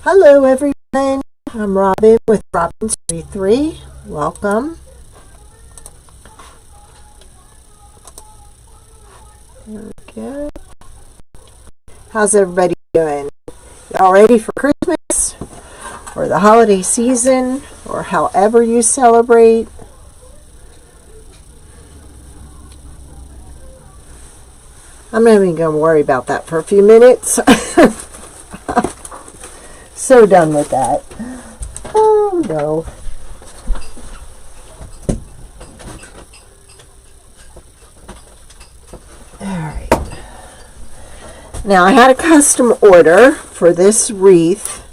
Hello everyone, I'm Robin with Robin's 33. Welcome. There we go. How's everybody doing? Y'all ready for Christmas or the holiday season or however you celebrate? I'm not even going to worry about that for a few minutes. So done with that. Oh no. Alright. Now I had a custom order for this wreath.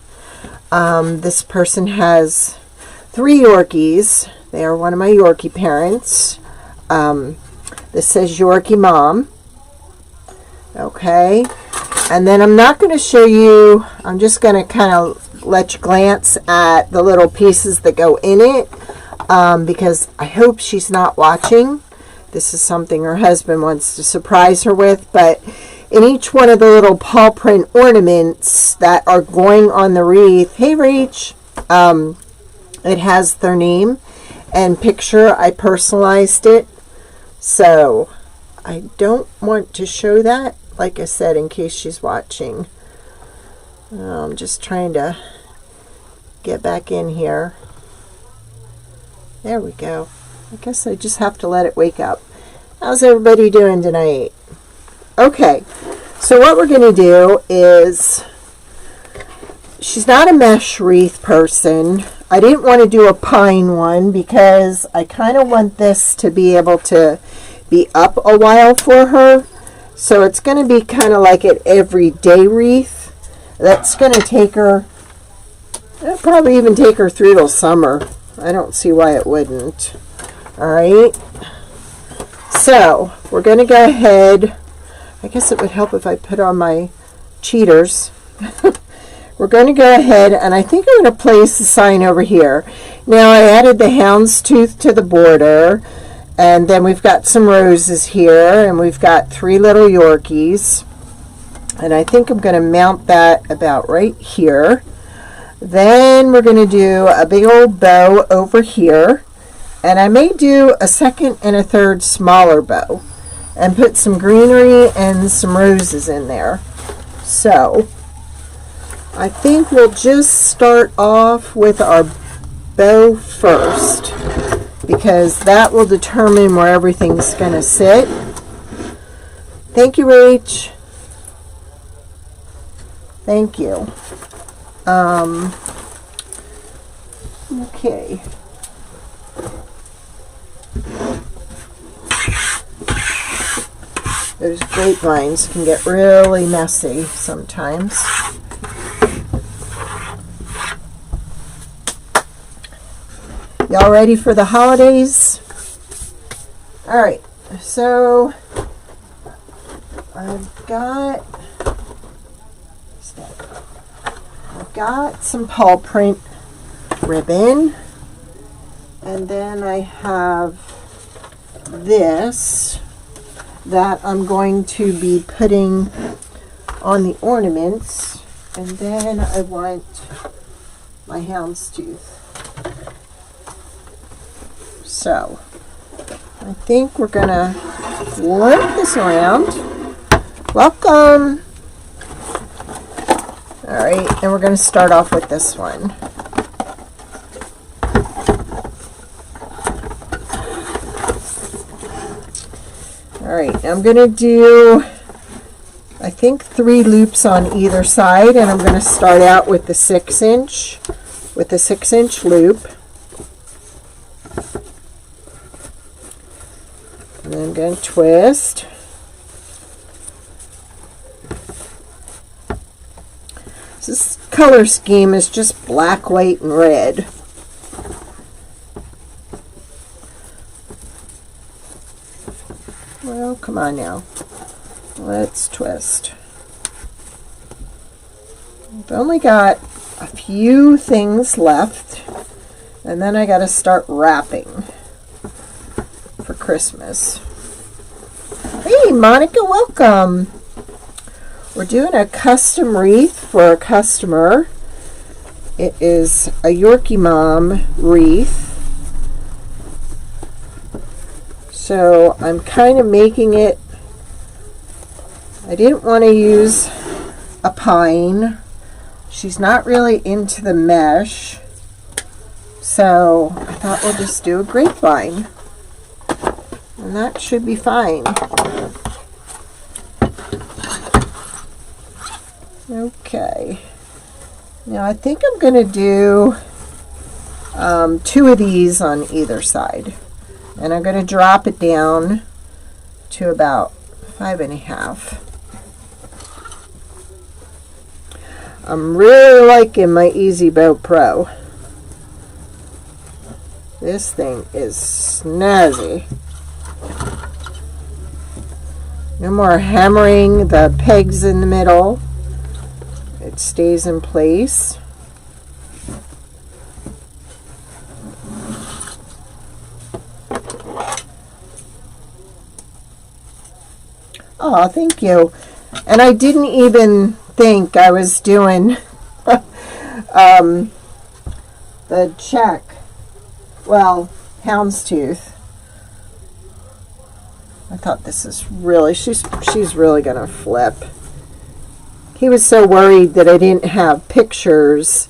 This person has 3 Yorkies. They are one of my Yorkie parents. This says Yorkie Mom. Okay. And then I'm not going to show you, I'm just going to kind of let you glance at the little pieces that go in it, because I hope she's not watching. This is something her husband wants to surprise her with, but in each one of the little paw print ornaments that are going on the wreath, hey Rach, it has their name and picture. I personalized it, so I don't want to show that. Like I said, in case she's watching. I'm just trying to get back in here. There we go. I guess I just have to let it wake up. How's everybody doing tonight? Okay, so what we're going to do is, she's not a mesh wreath person. I didn't want to do a pine one because I kind of want this to be able to be up a while for her. So it's going to be kind of like an everyday wreath. That's going to take her, it'll probably even take her through till summer. I don't see why it wouldn't. Alright. So we're going to go ahead. I guess it would help if I put on my cheaters. We're going to go ahead, and I think I'm going to place the sign over here. Now I added the houndstooth to the border. And then we've got some roses here, and we've got 3 little Yorkies. And I think I'm going to mount that about right here. Then we're going to do a big old bow over here. And I may do a second and a third smaller bow. And put some greenery and some roses in there. So, I think we'll just start off with our bow first, because that will determine where everything's going to sit. Thank you, Rach. Thank you. Okay. Those grapevines can get really messy sometimes. Y'all ready for the holidays? Alright, so I've got some paw print ribbon, and then I have this that I'm going to be putting on the ornaments, and then I want my houndstooth. So, I think we're going to flip this around. Welcome! Alright, and we're going to start off with this one. Alright, I'm going to do, I think, 3 loops on either side, and I'm going to start out with the 6-inch, with the 6-inch loop. And then I'm going to twist. This color scheme is just black, white, and red. Well, come on now. Let's twist. I've only got a few things left, and then I got to start wrapping for Christmas. Hey, Monica, welcome. We're doing a custom wreath for a customer. It is a Yorkie Mom wreath. So I'm kind of making it, I didn't want to use a pine. She's not really into the mesh. So I thought we'll just do a grapevine. And that should be fine. Okay. Now I think I'm going to do 2 of these on either side. And I'm going to drop it down to about 5.5. I'm really liking my Easy Bow Pro. This thing is snazzy. No more hammering the pegs in the middle. It stays in place. Oh, thank you. And I didn't even think I was doing the check. Well, houndstooth. I thought this is really, she's really gonna flip. He was so worried that I didn't have pictures,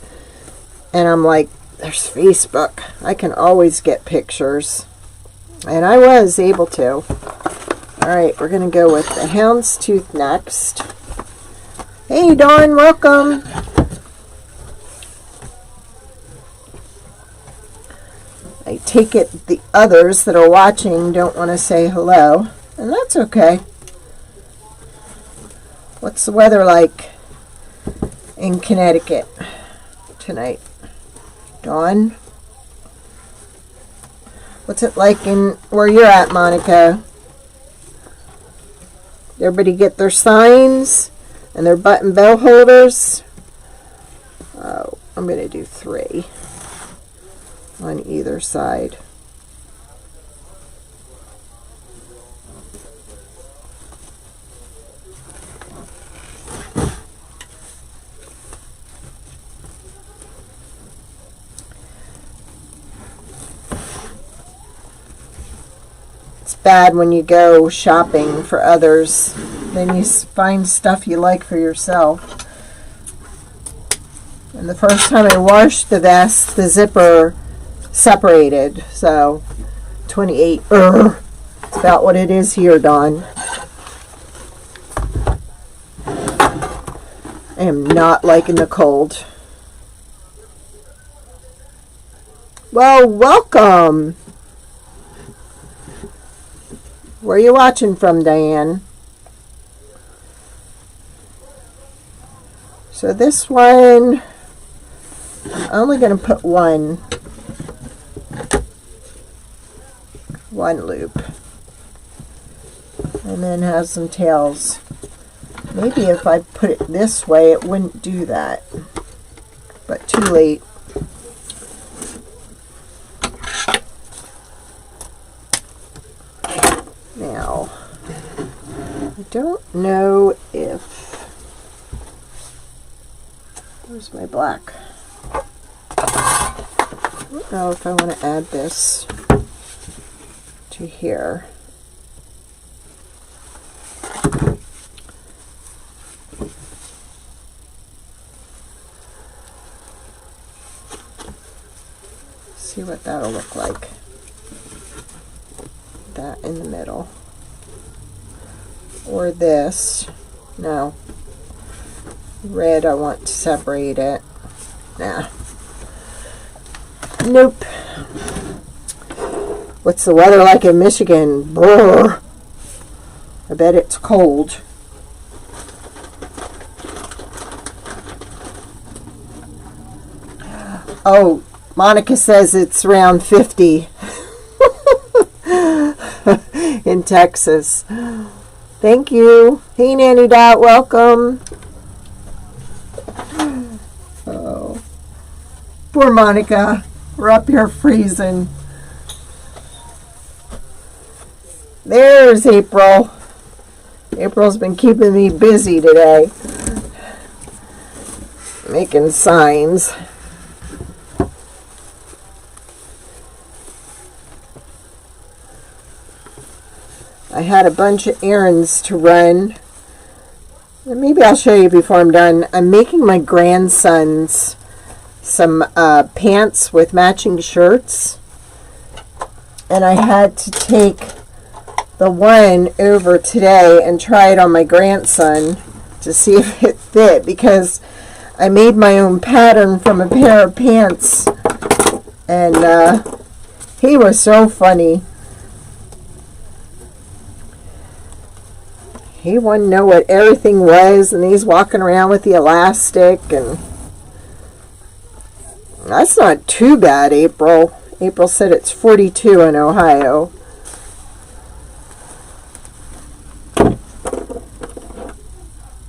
and I'm like, there's Facebook. I can always get pictures. And I was able to. Alright, we're gonna go with the houndstooth next. Hey Dawn, welcome. I take it the others that are watching don't want to say hello, and that's okay. What's the weather like in Connecticut tonight? Dawn? What's it like in where you're at, Monica? Everybody get their signs and their button bell holders? Oh, I'm going to do 3 on either side. It's bad when you go shopping for others, then you find stuff you like for yourself. And the first time I washed the vest, the zipper separated, so 28. It's about what it is here, Dawn. I am not liking the cold. Well, welcome. Where are you watching from, Diane? So this one, I'm only going to put one loop, and then have some tails. Maybe if I put it this way it wouldn't do that, but too late. Now I don't know if, where's my black? I don't know if I want to add this to here. See what that'll look like. That in the middle. Or this. No. Red, I want to separate it. Nah. Nope. What's the weather like in Michigan? Brr. I bet it's cold. Oh, Monica says it's around 50 in Texas. Thank you. Hey, Nanny Dot, welcome. Oh, poor Monica. We're up here freezing. There's April. April's been keeping me busy today, making signs. I had a bunch of errands to run. And maybe I'll show you before I'm done. I'm making my grandsons some pants with matching shirts. And I had to take the one over today and try it on my grandson to see if it fit, because I made my own pattern from a pair of pants. And he was so funny. He wouldn't know what everything was, and he's walking around with the elastic, and that's not too bad, April. April said it's 42 in Ohio.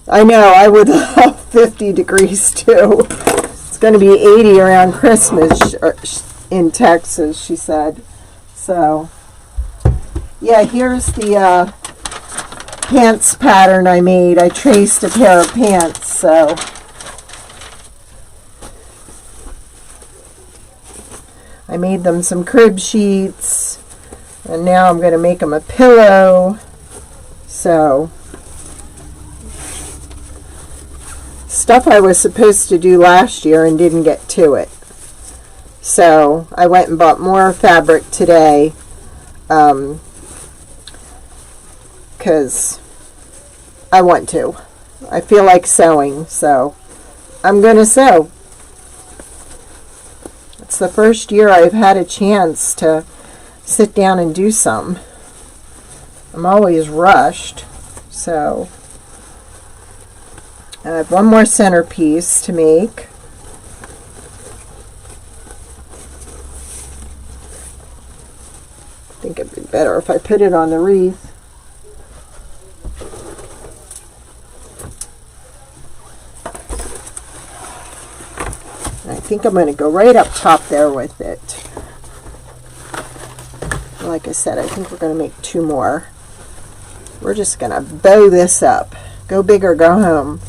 I know, I would love 50 degrees too. It's going to be 80 around Christmas in Texas, she said. So, yeah, here's the pants pattern I made. I traced a pair of pants, so I made them some crib sheets, and now I'm going to make them a pillow. So stuff I was supposed to do last year and didn't get to it. So I went and bought more fabric today, because I want to. I feel like sewing, so I'm going to sew. It's the first year I've had a chance to sit down and do some. I'm always rushed, so I have one more centerpiece to make. I think it'd be better if I put it on the wreath. I think I'm going to go right up top there with it. Like I said, I think we're going to make two more. We're just going to bow this up. Go big or go home.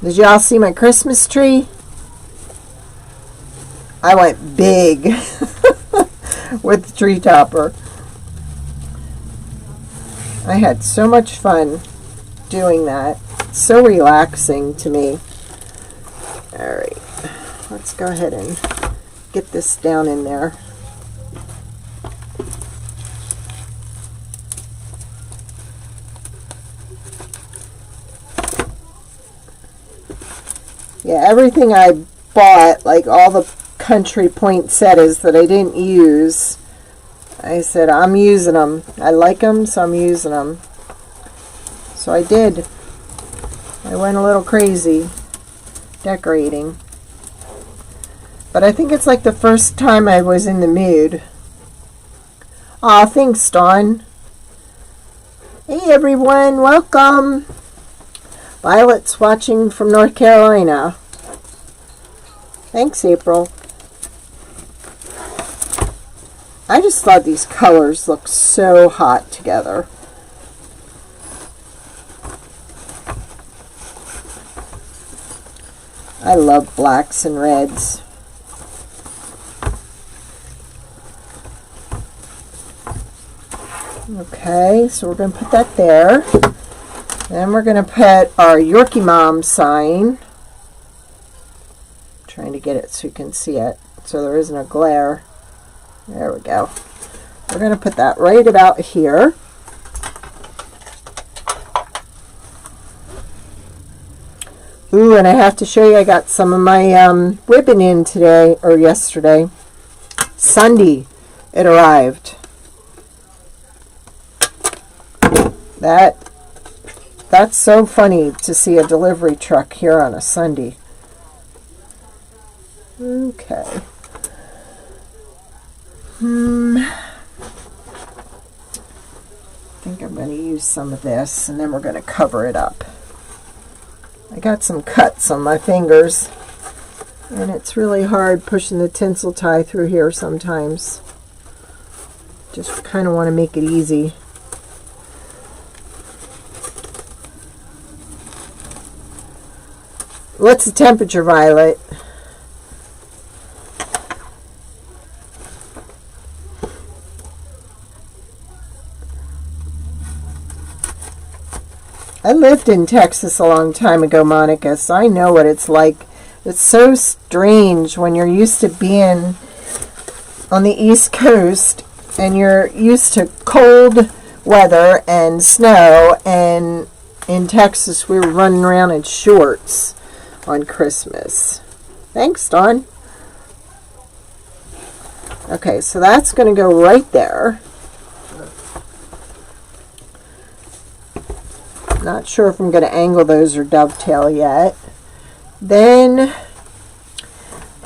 Did y'all see my Christmas tree? I went big with the tree topper. I had so much fun doing that. It's so relaxing to me. Alright, let's go ahead and get this down in there. Yeah, everything I bought, like all the country poinsettias that I didn't use, I said I'm using them. I like them, so I'm using them. So I did. I went a little crazy decorating. But I think it's like the first time I was in the mood. Aw, thanks, Dawn. Hey everyone, welcome. Violet's watching from North Carolina. Thanks, April. I just thought these colors look so hot together. I love blacks and reds. Okay, so we're going to put that there. Then we're going to put our Yorkie Mom sign. I'm trying to get it so you can see it, so there isn't a glare. There we go. We're going to put that right about here. Ooh, and I have to show you, I got some of my ribbon in today, or yesterday. Sunday, it arrived. That's so funny to see a delivery truck here on a Sunday. Okay. I think I'm going to use some of this, and then we're going to cover it up. I got some cuts on my fingers, and it's really hard pushing the tinsel tie through here sometimes. Just kind of want to make it easy. What's the temperature, Violet? I lived in Texas a long time ago, Monica, so I know what it's like. It's so strange when you're used to being on the East Coast and you're used to cold weather and snow, and in Texas we were running around in shorts on Christmas. Thanks, Dawn. Okay, so that's going to go right there. Not sure if I'm going to angle those or dovetail yet. Then,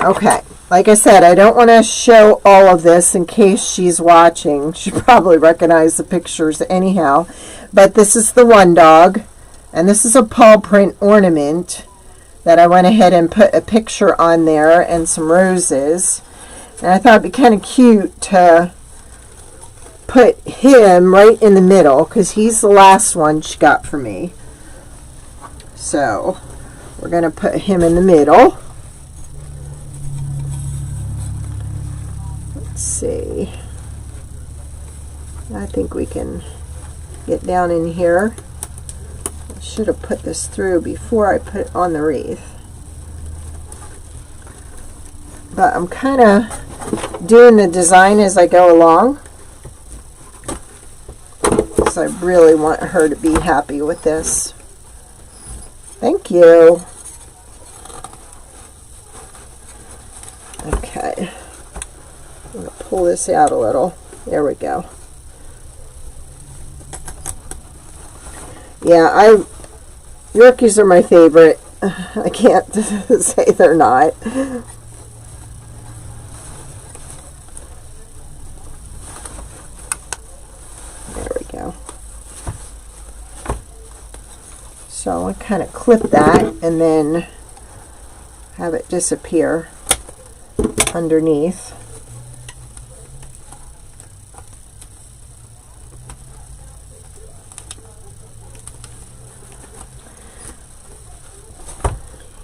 okay, like I said, I don't want to show all of this in case she's watching. She probably recognized the pictures anyhow. But this is the one dog, and this is a paw print ornament that I went ahead and put a picture on there and some roses. And I thought it'd be kind of cute to put him right in the middle because he's the last one she got for me. So we're going to put him in the middle. Let's see. I think we can get down in here. I should have put this through before I put it on the wreath. But I'm kind of doing the design as I go along. I really want her to be happy with this. Thank you. Okay. I'm going to pull this out a little. There we go. Yeah, Yorkies are my favorite. I can't say they're not. So I kind of clip that and then have it disappear underneath.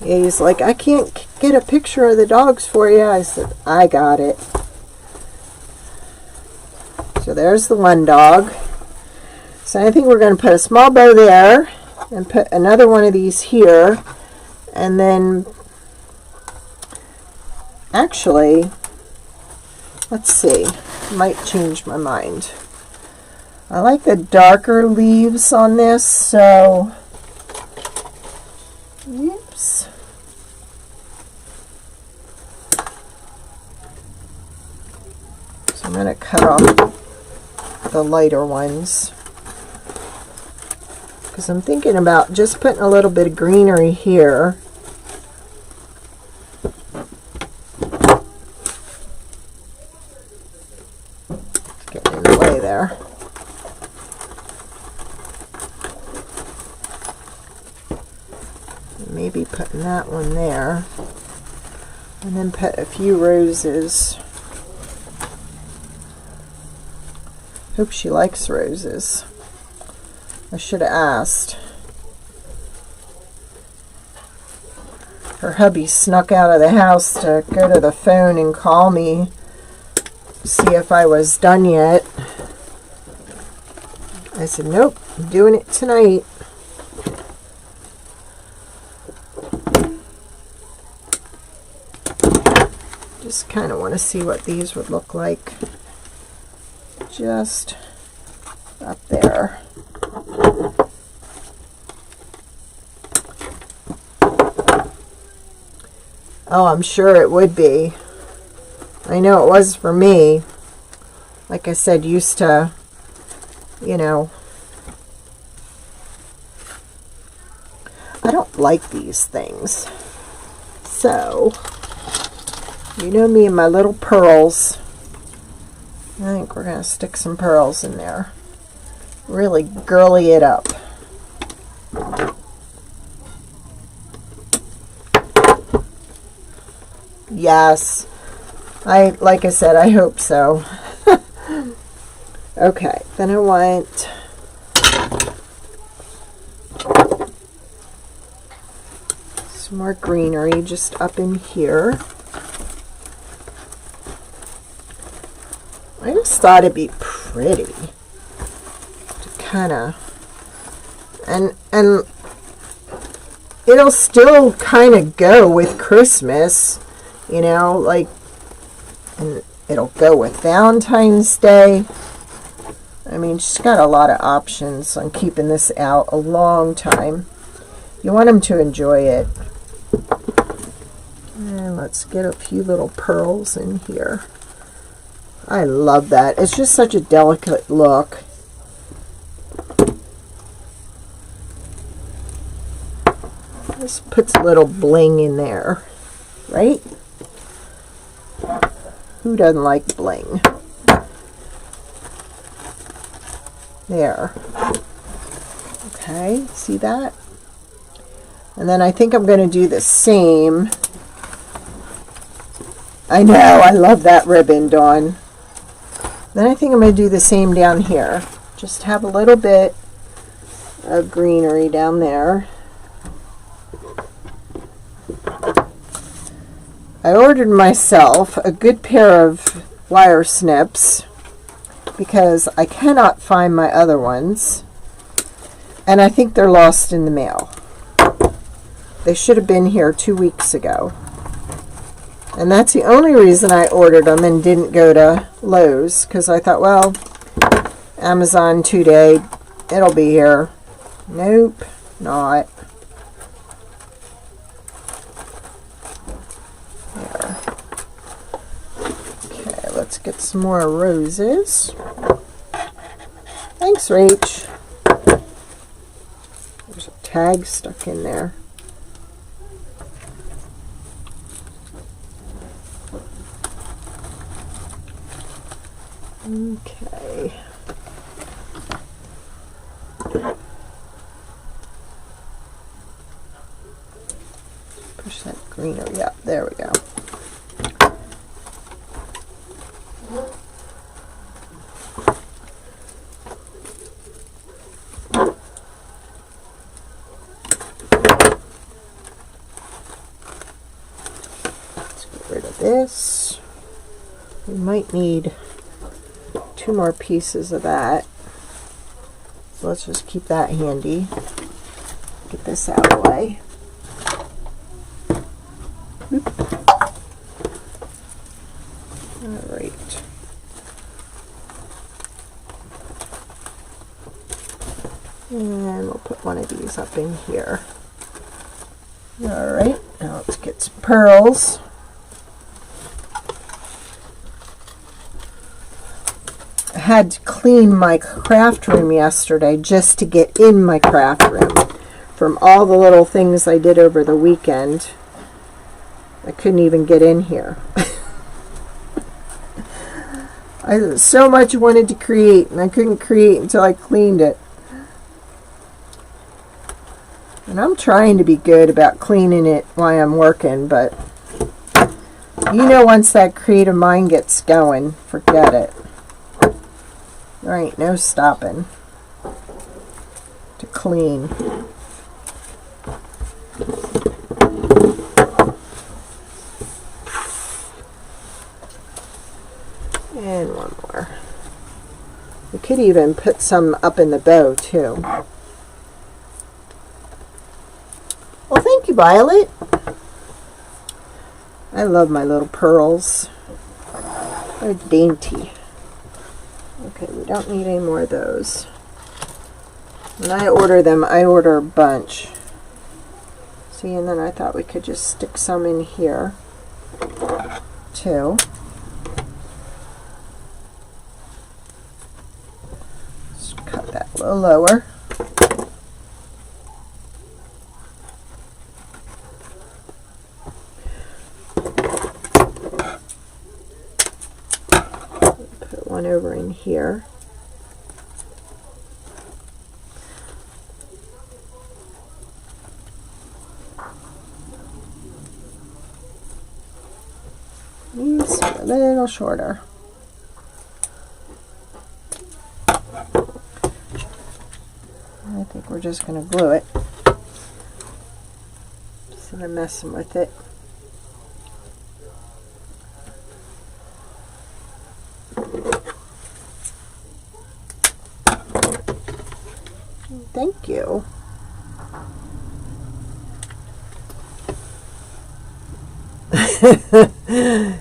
Yeah, he's like, I can't get a picture of the dogs for you. I said, I got it. So there's the one dog. So I think we're going to put a small bow there and put another one of these here, and then actually, let's see, might change my mind. I like the darker leaves on this, so oops. So I'm going to cut off the lighter ones. Because I'm thinking about just putting a little bit of greenery here. Getting in the way there. Maybe putting that one there. And then put a few roses. Hope she likes roses. I should have asked. Her hubby snuck out of the house to go to the phone and call me, see if I was done yet. I said, nope, I'm doing it tonight. Just kind of want to see what these would look like. Just up there. Oh, I'm sure it would be. I know it was for me. Like I said, used to, you know. I don't like these things. So, you know me and my little pearls. I think we're going to stick some pearls in there. Really girly it up. Yes. Like I said, I hope so. Okay, then I want some more greenery just up in here. I just thought it'd be pretty to kind of, and it'll still kind of go with Christmas, you know, like, and it'll go with Valentine's Day. I mean, she's got a lot of options on keeping this out a long time. You want them to enjoy it. And let's get a few little pearls in here. I love that. It's just such a delicate look. This puts a little bling in there, right? Who doesn't like bling? There. Okay, see that? And then I think I'm going to do the same. I know, I love that ribbon, Dawn. Then I think I'm going to do the same down here. Just have a little bit of greenery down there. I ordered myself a good pair of wire snips because I cannot find my other ones, and I think they're lost in the mail. They should have been here 2 weeks ago, and that's the only reason I ordered them and didn't go to Lowe's, because I thought, well, Amazon 2-day, it'll be here. Nope, not. Let's get some more roses. Thanks, Rach. There's a tag stuck in there. Okay. Push that greenery up. There we go. This, we might need 2 more pieces of that, so let's just keep that handy. Get this out of the way. All right. And we'll put one of these up in here. All right, now let's get some pearls. Had to clean my craft room yesterday just to get in my craft room from all the little things I did over the weekend. I couldn't even get in here. I so much wanted to create, and I couldn't create until I cleaned it. And I'm trying to be good about cleaning it while I'm working, but you know, once that creative mind gets going, forget it. There ain't no stopping to clean. And one more. We could even put some up in the bow too. Well, thank you, Violet. I love my little pearls. They're dainty. Okay, we don't need any more of those. When I order them, I order a bunch. See, and then I thought we could just stick some in here too. Just cut that a little lower. Put one over in here. These are a little shorter. I think we're just going to glue it. Instead of messing with it. Thank you.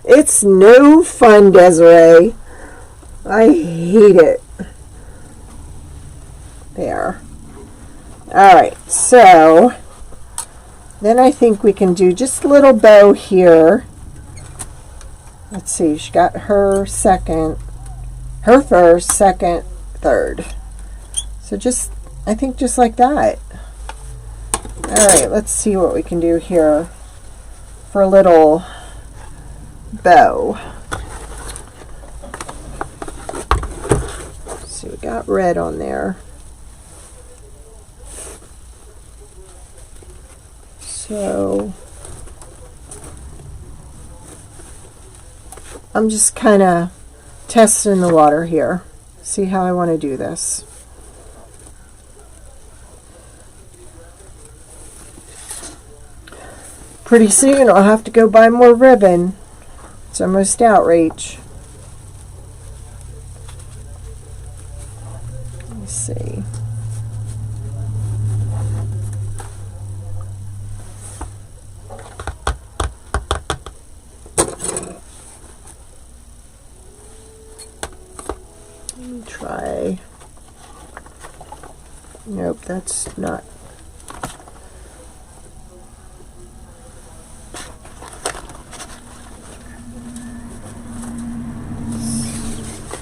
It's no fun, Desiree. I hate it. There. Alright, so then I think we can do just a little bow here. Let's see, she got her second, her first, second, third. So just, I think just like that. Alright, let's see what we can do here for a little bow. So we got red on there. So I'm just kind of testing the water here. See how I want to do this. Pretty soon I'll have to go buy more ribbon. It's almost outreach. Let me see. Let me try. Nope, that's not.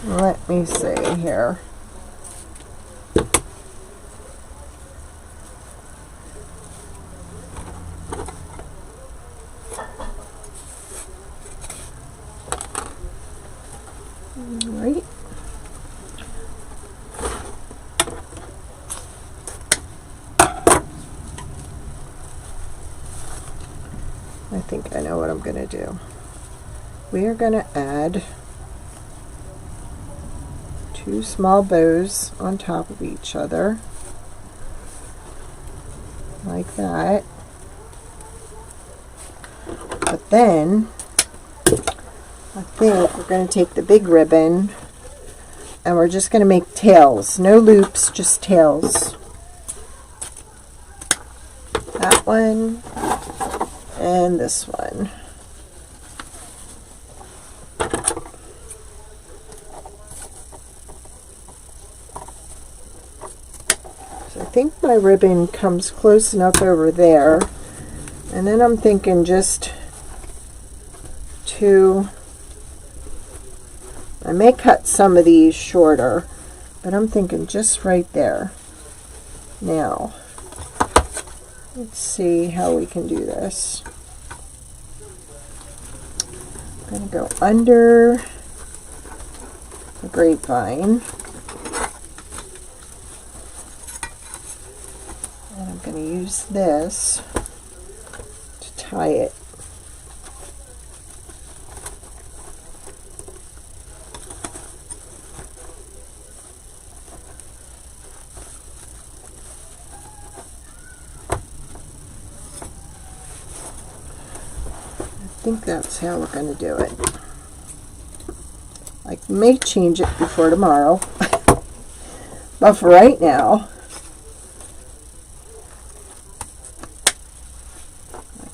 Let me see here. Right. I think I know what I'm going to do. We are going to add 2 small bows on top of each other, like that. But then I think we're going to take the big ribbon and we're just going to make tails. No loops, just tails. That one and this one. I think my ribbon comes close enough over there, and then I'm thinking just I may cut some of these shorter, but I'm thinking just right there. Now let's see how we can do this. I'm going to go under the grapevine. And I'm going to use this to tie it. I think that's how we're going to do it. I may change it before tomorrow, but for right now,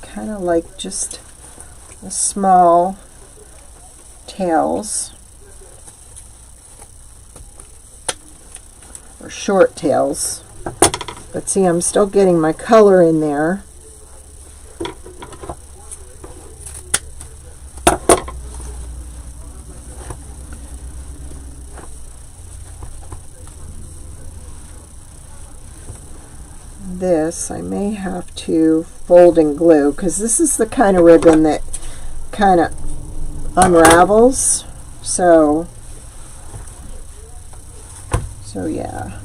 kind of like just the small tails or short tails, but see, I'm still getting my color in there. This I may have to fold and glue because this is the kind of ribbon that kind of unravels, so yeah.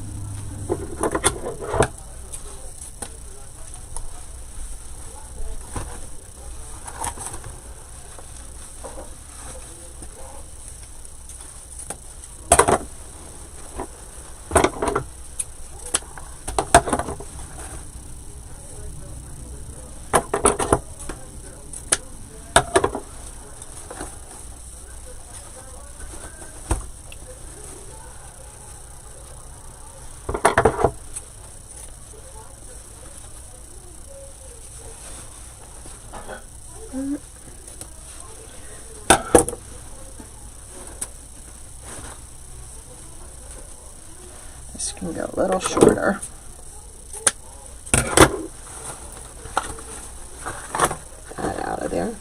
This can go a little shorter. That out of there.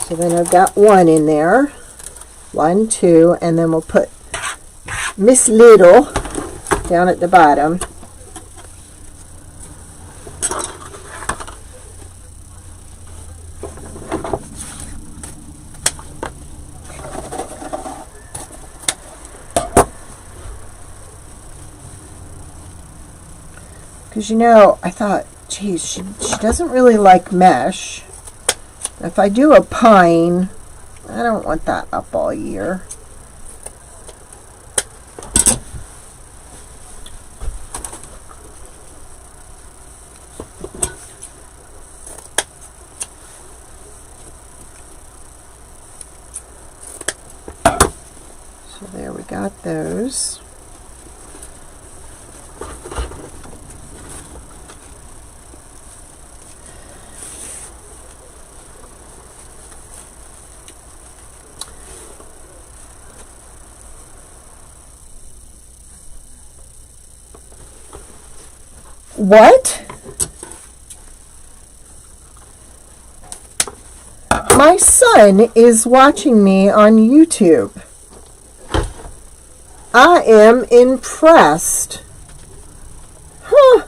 So then I've got one in there. 1, 2, and then we'll put Miss Little down at the bottom. Because, you know, I thought, geez, she doesn't really like mesh. If I do a pine, I don't want that up all year. So there we got those. What? My son is watching me on YouTube. I am impressed. Huh.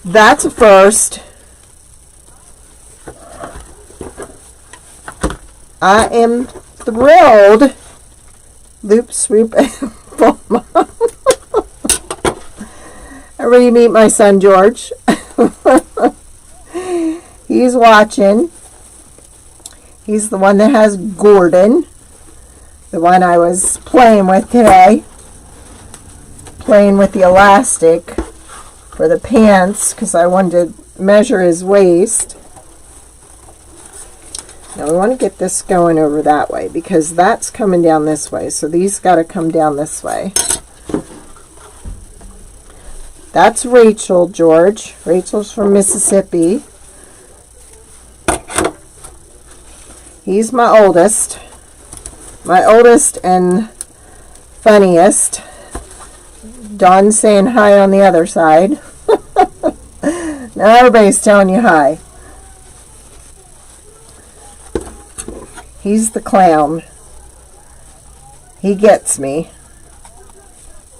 That's a first. I am thrilled. Loop, swoop, and boom. Everybody meet my son, George. He's watching. He's the one that has Gordon. The one I was playing with today. Playing with the elastic for the pants because I wanted to measure his waist. Now we want to get this going over that way because that's coming down this way. So these got to come down this way. That's Rachel, George. Rachel's from Mississippi. He's my oldest. My oldest and funniest. Dawn's saying hi on the other side. Now everybody's telling you hi. He's the clown. He gets me.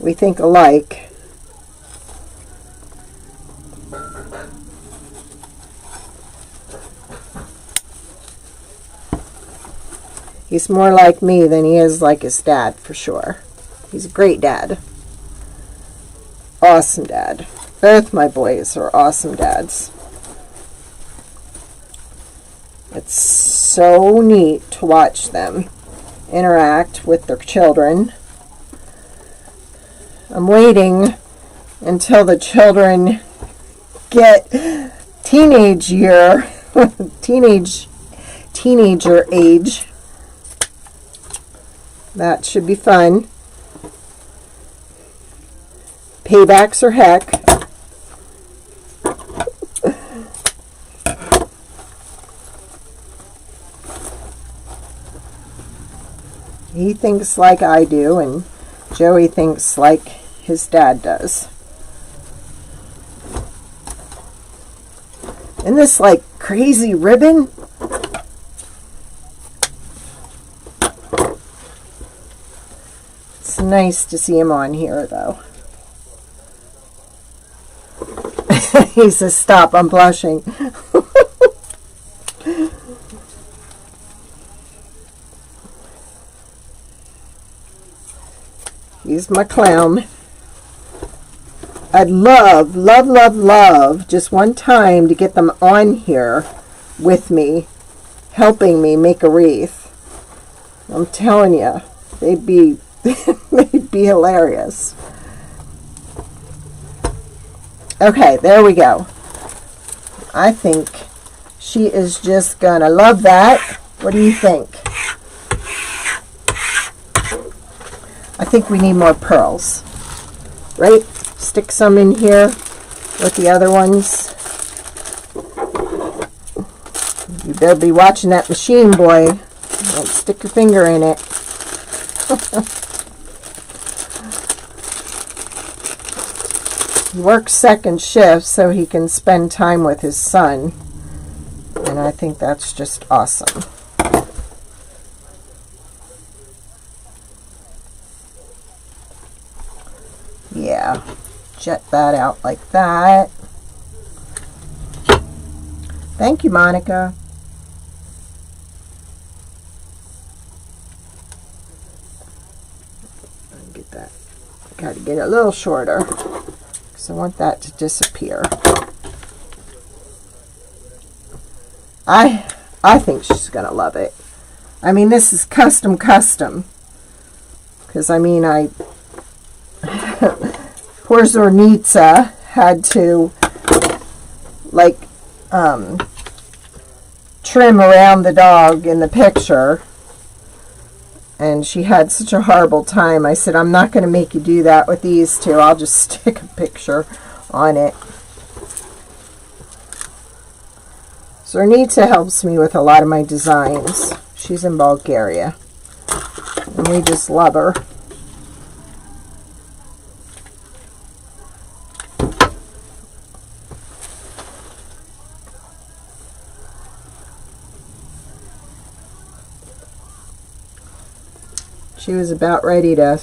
We think alike. He's more like me than he is like his dad, for sure. He's a great dad. Awesome dad. Both my boys are awesome dads. It's so neat to watch them interact with their children. I'm waiting until the children get teenager age. That should be fun. Paybacks are heck. He thinks like I do, and Joey thinks like his dad does. Isn't this like crazy ribbon? It's nice to see him on here, though. He says, stop, I'm blushing. He's my clown. I'd love, love, love, love just one time to get them on here with me, helping me make a wreath. I'm telling you, they'd be they'd be hilarious. Okay, there we go. I think she is just gonna love that. What do you think? I think we need more pearls, right? Stick some in here with the other ones. You better be watching that machine, boy. Don't stick your finger in it. He works second shift so he can spend time with his son. And I think that's just awesome. Yeah, jet that out like that. Thank you, Monica. Get that. Got to get it a little shorter because I want that to disappear. I think she's gonna love it. I mean, this is custom because I mean, poor Zornitsa had to like trim around the dog in the picture, and she had such a horrible time. I said, I'm not going to make you do that with these two. I'll just stick a picture on it. Zornitsa helps me with a lot of my designs. She's in Bulgaria, and we just love her. She was about ready to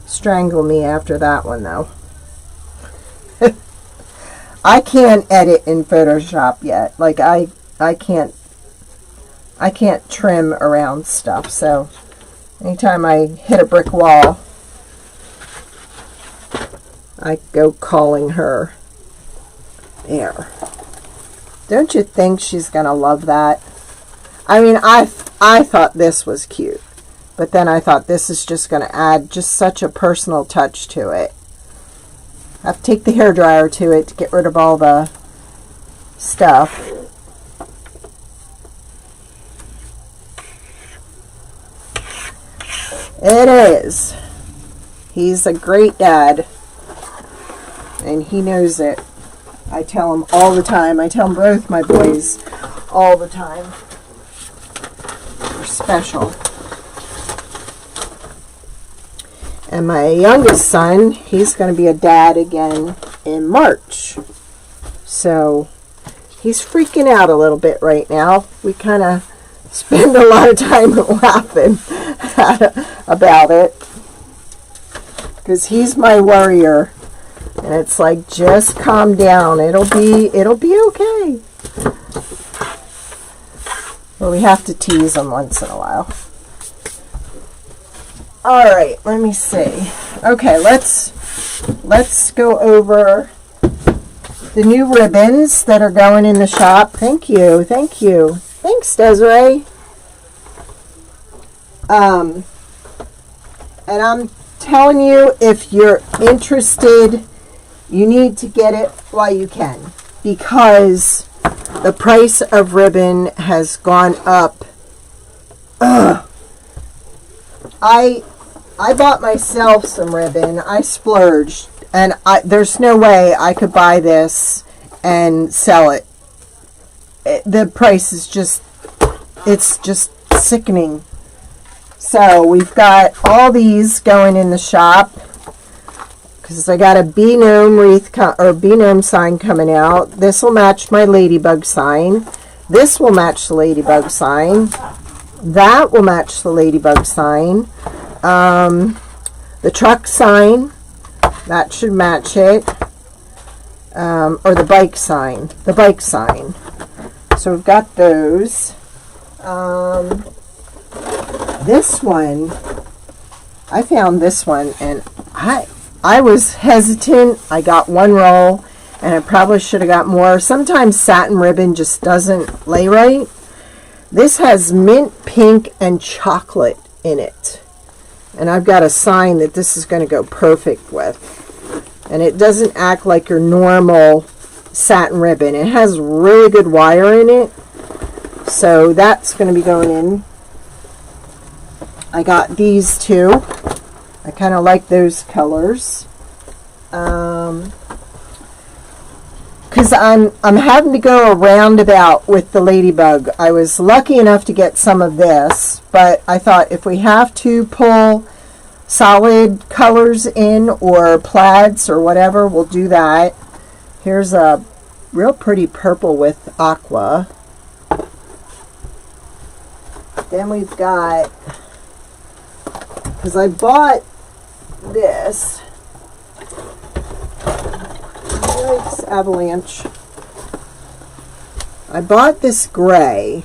strangle me after that one, though. I can't edit in Photoshop yet. Like I can't trim around stuff. So anytime I hit a brick wall, I go calling her. There. Don't you think she's gonna love that? I mean, I thought this was cute. But then I thought this is just going to add just such a personal touch to it. I have to take the hairdryer to it to get rid of all the stuff. It is. He's a great dad. And he knows it. I tell him all the time. I tell both my boys all the time. They're special. And my youngest son, he's going to be a dad again in March. So he's freaking out a little bit right now. We kind of spend a lot of time laughing about it. Because he's my worrier. And it's like, just calm down. It'll be okay. But we have to tease him once in a while. All right, let me see. Okay, let's go over the new ribbons that are going in the shop. Thank you. Thanks, Desiree. And I'm telling you, if you're interested, you need to get it while you can, because the price of ribbon has gone up. Ugh. I bought myself some ribbon. I splurged, and there's no way I could buy this and sell it. The price is it's just sickening. So we've got all these going in the shop because I got a bee gnome wreath or bee gnome sign coming out. This will match my ladybug sign. This will match the ladybug sign. That will match the ladybug sign. The truck sign, that should match it. Or the bike sign. The bike sign. So we've got those. This one, I found this one, and I was hesitant. I got one roll, and I probably should have got more. Sometimes satin ribbon just doesn't lay right. This has mint, pink, and chocolate in it. And I've got a sign that this is going to go perfect with. And it doesn't act like your normal satin ribbon. It has really good wire in it. So that's going to be going in. I got these two. I kind of like those colors. Because I'm having to go a roundabout with the ladybug. I was lucky enough to get some of this, but I thought if we have to pull solid colors in, or plaids or whatever, we'll do that. Here's a real pretty purple with aqua. Then we've got, because I bought this. Yikes, avalanche. I bought this gray,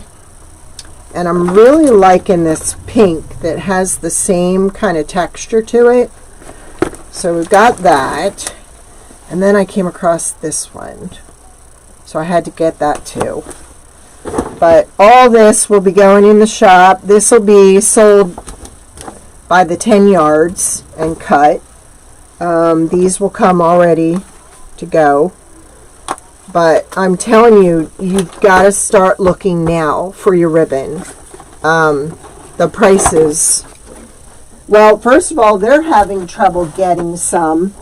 and I'm really liking this pink that has the same kind of texture to it. So we've got that. And then I came across this one. So I had to get that too. But all this will be going in the shop. This will be sold by the 10 yards and cut. These will come already to go. But I'm telling you, you've got to start looking now for your ribbon. The prices. Well, first of all, they're having trouble getting some.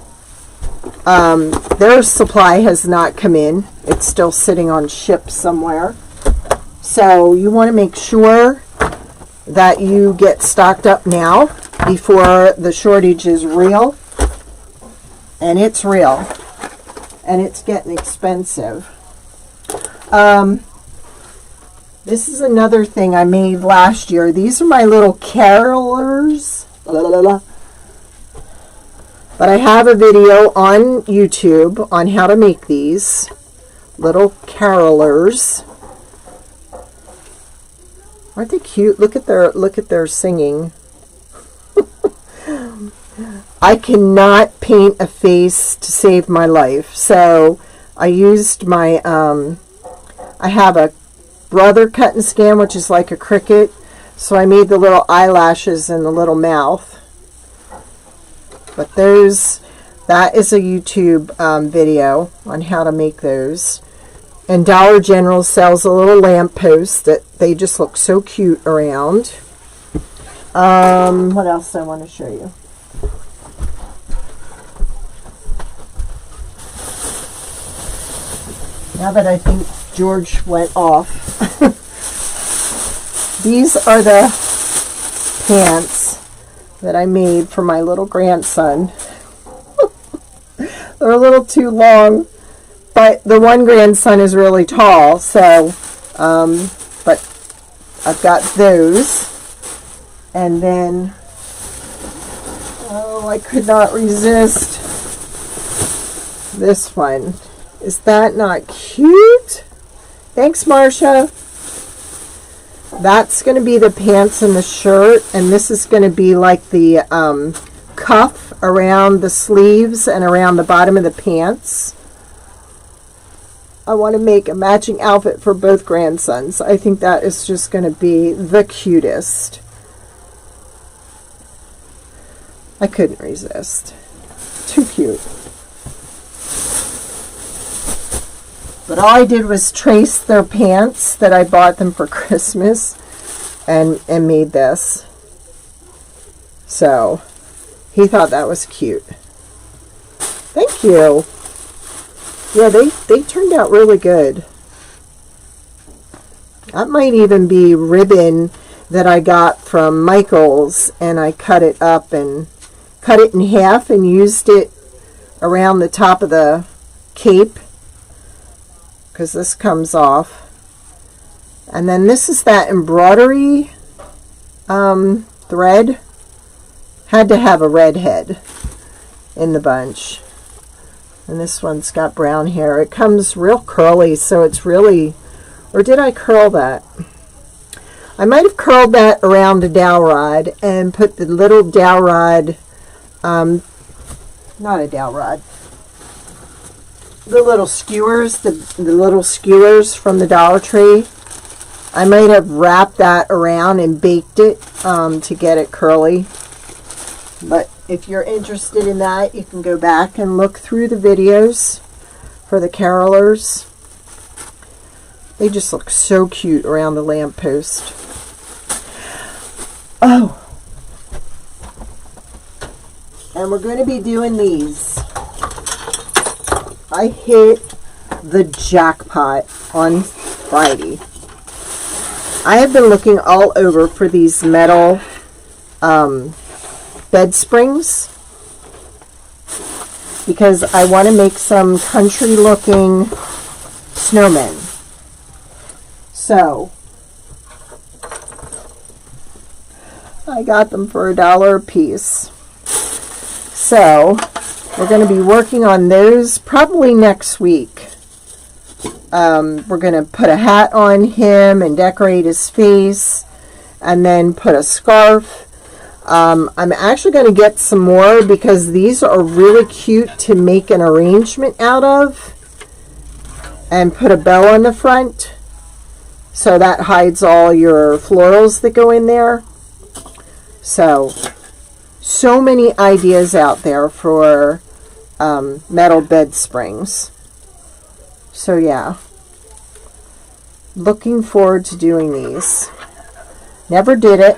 Their supply has not come in. It's still sitting on ships somewhere. So you want to make sure that you get stocked up now before the shortage is real. And it's real. And it's getting expensive. This is another thing I made last year. These are my little carolers. But I have a video on YouTube on how to make these little carolers. Aren't they cute? Look at their singing. I cannot paint a face to save my life, so I used my I have a Brother cut and scan, which is like a cricket, so I made the little eyelashes and the little mouth. But those, that is a YouTube video on how to make those. And Dollar General sells a little lamppost that they just look so cute around. What else do I want to show you? Now that I think George went off. These are the pants that I made for my little grandson. They're a little too long, but the one grandson is really tall, so, but I've got those. And then, oh, I could not resist this one. Is that not cute? Thanks, Marcia. That's going to be the pants and the shirt, and this is going to be like the cuff around the sleeves and around the bottom of the pants. I want to make a matching outfit for both grandsons. I think that is just going to be the cutest. I couldn't resist. Too cute. But all I did was trace their pants that I bought them for Christmas and made this. So he thought that was cute. Thank you. Yeah, they turned out really good. That might even be ribbon that I got from Michael's, and I cut it up and cut it in half and used it around the top of the cape, because this comes off. And then this is that embroidery thread. Had to have a red head in the bunch. And this one's got brown hair. It comes real curly, so it's really, or did I curl that? I might have curled that around a dowel rod and put the little dowel rod, not a dowel rod, the little skewers, the little skewers from the Dollar Tree. I might have wrapped that around and baked it to get it curly. But if you're interested in that, you can go back and look through the videos for the carolers. They just look so cute around the lamppost. Oh, and we're going to be doing these. I hit the jackpot on Friday. I have been looking all over for these metal bed springs, because I want to make some country looking snowmen. So I got them for $1 a piece. So we're going to be working on those probably next week. We're going to put a hat on him and decorate his face, and then put a scarf. I'm actually going to get some more, because these are really cute to make an arrangement out of, and put a bow on the front, so that hides all your florals that go in there. So many ideas out there for metal bed springs. So yeah, looking forward to doing these. Never did it.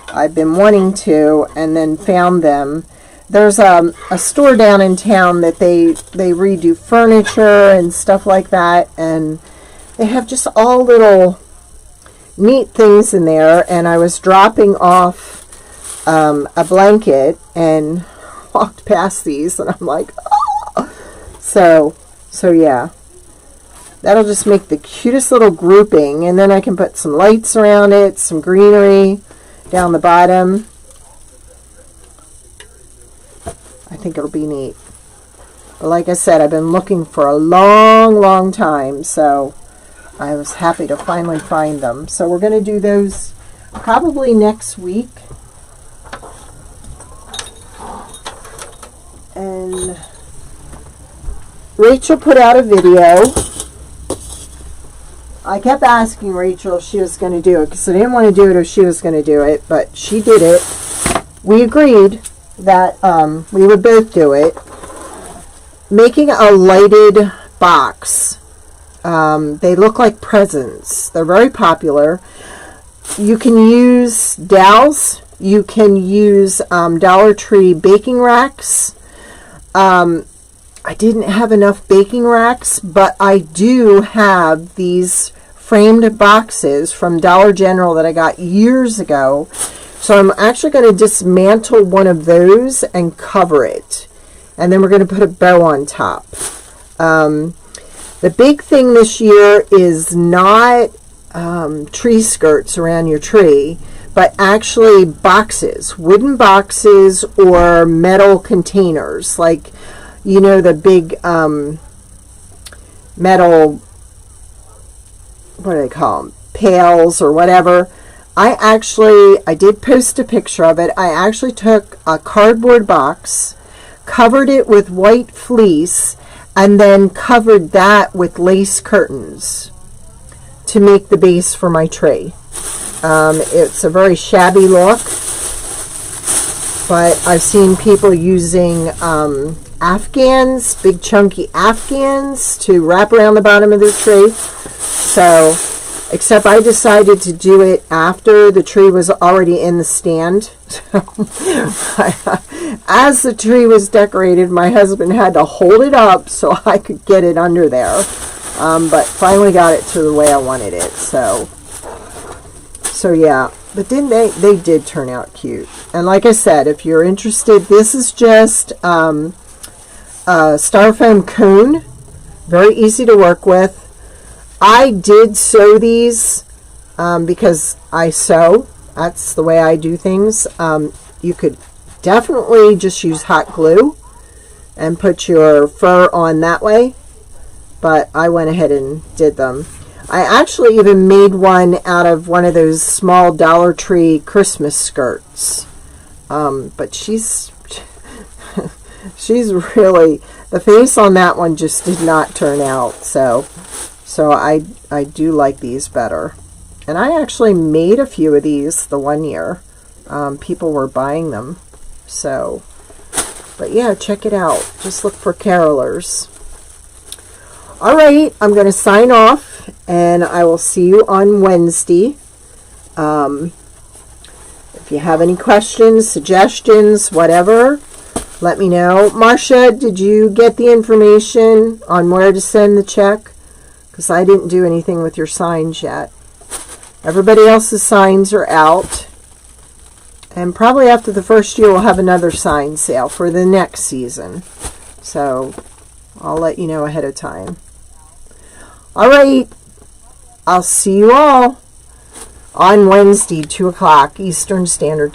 I've been wanting to, and then found them. There's a store down in town that they redo furniture and stuff like that, and they have just all little neat things in there. And I was dropping off a blanket and walked past these, and I'm like, oh! So yeah, that'll just make the cutest little grouping, and then I can put some lights around it, some greenery down the bottom. I think it'll be neat. But like I said, I've been looking for a long time, so I was happy to finally find them. So we're going to do those probably next week. And Rachel put out a video. I kept asking Rachel if she was going to do it, because I didn't want to do it if she was going to do it, but she did it. We agreed that we would both do it. Making a lighted box. They look like presents. They're very popular. You can use dowels. You can use Dollar Tree baking racks. I didn't have enough baking racks, but I do have these framed boxes from Dollar General that I got years ago. So I'm actually going to dismantle one of those and cover it. And then we're going to put a bow on top. The big thing this year is not tree skirts around your tree, but actually boxes, wooden boxes or metal containers, like, you know, the big metal, what do they call them, pails or whatever. I did post a picture of it. I actually took a cardboard box, covered it with white fleece, and then covered that with lace curtains to make the base for my tree. It's a very shabby look, but I've seen people using Afghans, big chunky Afghans, to wrap around the bottom of their tree. So, except I decided to do it after the tree was already in the stand. As the tree was decorated, my husband had to hold it up so I could get it under there. But finally got it to the way I wanted it. So yeah. But then they did turn out cute. And like I said, if you're interested, this is just a styrofoam cone. Very easy to work with. I did sew these because I sew. That's the way I do things. You could definitely just use hot glue and put your fur on that way. But I went ahead and did them. I actually even made one out of one of those small Dollar Tree Christmas skirts. But she's really, the face on that one just did not turn out. So I do like these better. And I actually made a few of these the one year. People were buying them. So, but yeah, check it out. Just look for carolers. All right, I'm going to sign off, and I will see you on Wednesday. If you have any questions, suggestions, whatever, let me know. Marcia, did you get the information on where to send the check? Because I didn't do anything with your signs yet. Everybody else's signs are out. And probably after the first year, we'll have another sign sale for the next season. So I'll let you know ahead of time. All right. I'll see you all on Wednesday, 2 o'clock Eastern Standard Time.